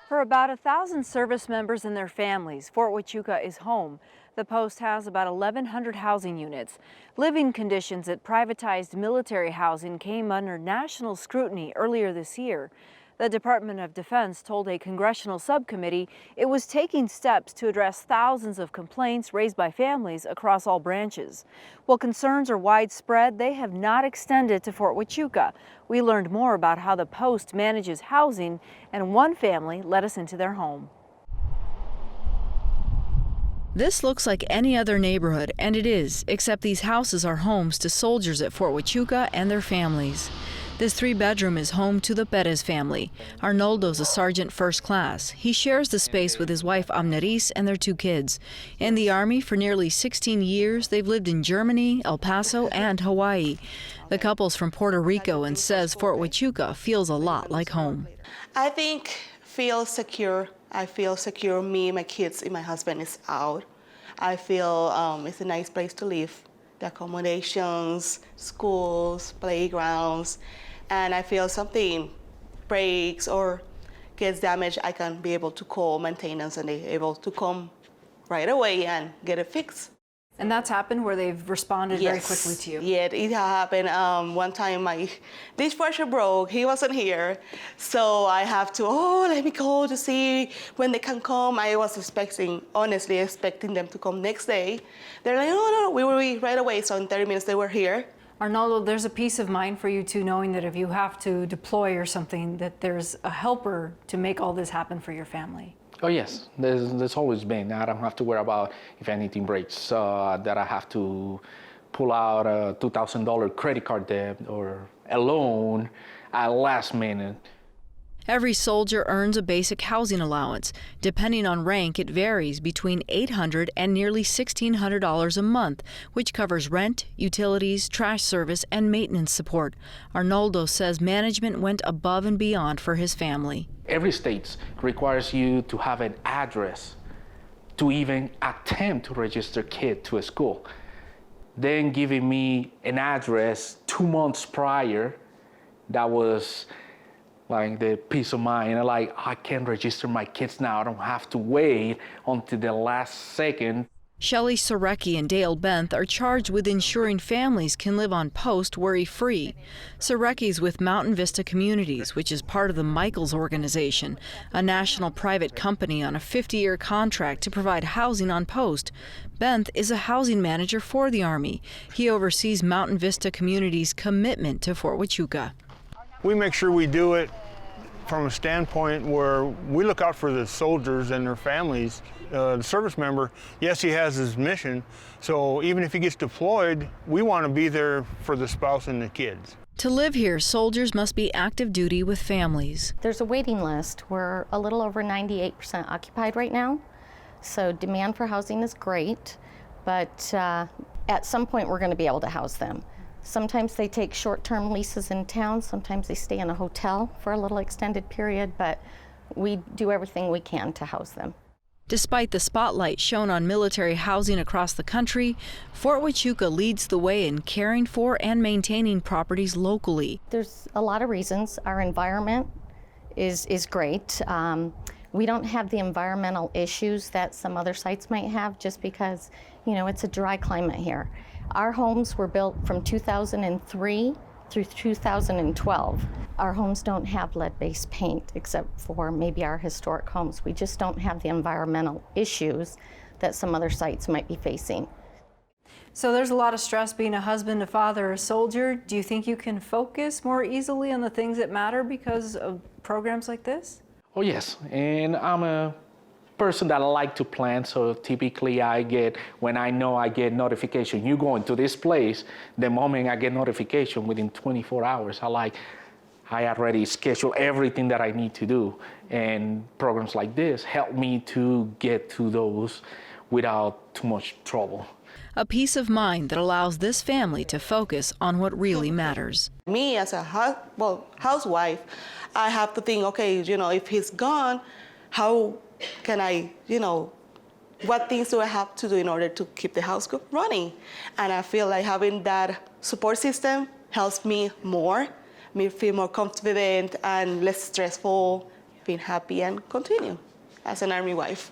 For about 1,000 service members and their families, Fort Huachuca is home. The post has about 1,100 housing units. Living conditions at privatized military housing came under national scrutiny earlier this year. The Department of Defense told a congressional subcommittee it was taking steps to address thousands of complaints raised by families across all branches. While concerns are widespread, they have not extended to Fort Huachuca. We learned more about how the post manages housing, and one family let us into their home. This looks like any other neighborhood, and it is, except these houses are homes to soldiers at Fort Huachuca and their families. This 3-bedroom is home to the Perez family. Arnoldo's a sergeant first class. He shares the space with his wife Amneris and their 2 kids. In the Army for nearly 16 years, they've lived in Germany, El Paso, and Hawaii. The couple's from Puerto Rico and says Fort Huachuca feels a lot like home. I think feel secure. I feel secure. Me, my kids, and my husband is out. I feel it's a nice place to live. The accommodations, schools, playgrounds, and I feel something breaks or gets damaged, I can be able to call maintenance and they're able to come right away and get it fixed. And that's happened where they've responded very quickly to you? Yeah, it happened. One time my dishwasher broke, he wasn't here. So I have to, let me go to see when they can come. I was honestly expecting them to come next day. They're like, no, we will be right away. So in 30 minutes they were here. Arnoldo, there's a peace of mind for you too, knowing that if you have to deploy or something, that there's a helper to make all this happen for your family. Oh yes, there's always been. I don't have to worry about if anything breaks, that I have to pull out a $2,000 credit card debt or a loan at last minute. Every soldier earns a basic housing allowance. Depending on rank, it varies between $800 and nearly $1,600 a month, which covers rent, utilities, trash service, and maintenance support. Arnoldo says management went above and beyond for his family. Every state requires you to have an address to even attempt to register kid to a school. Then giving me an address 2 months prior, that was like the peace of mind. Like, I can register my kids now. I don't have to wait until the last second. Shelley Sorecki and Dale Benth are charged with ensuring families can live on post worry-free. Sorecki's with Mountain Vista Communities, which is part of the Michaels organization, a national private company on a 50-year contract to provide housing on post. Benth is a housing manager for the Army. He oversees Mountain Vista Communities' commitment to Fort Huachuca. We make sure we do it from a standpoint where we look out for the soldiers and their families. The service member, yes, he has his mission, so even if he gets deployed, we want to be there for the spouse and the kids. To live here, soldiers must be active duty with families. There's a waiting list. We're a little over 98% occupied right now, so demand for housing is great, but at some point we're going to be able to house them. Sometimes they take short-term leases in town, sometimes they stay in a hotel for a little extended period, but we do everything we can to house them. Despite the spotlight shown on military housing across the country, Fort Huachuca leads the way in caring for and maintaining properties locally. There's a lot of reasons. Our environment is great. We don't have the environmental issues that some other sites might have just because, it's a dry climate here. Our homes were built from 2003 through 2012. Our homes don't have lead-based paint except for maybe our historic homes. We just don't have the environmental issues that some other sites might be facing. So there's a lot of stress being a husband, a father, a soldier. Do you think you can focus more easily on the things that matter because of programs like this? Oh yes, and I'm a person that I like to plan, so typically when I know I get notification, you going to this place, the moment I get notification within 24 hours, I already schedule everything that I need to do, and programs like this help me to get to those without too much trouble. A peace of mind that allows this family to focus on what really matters. Me as a housewife, I have to think, okay, if he's gone, how can I, what things do I have to do in order to keep the house running? And I feel like having that support system helps me feel more confident and less stressful been happy and continue as an Army wife.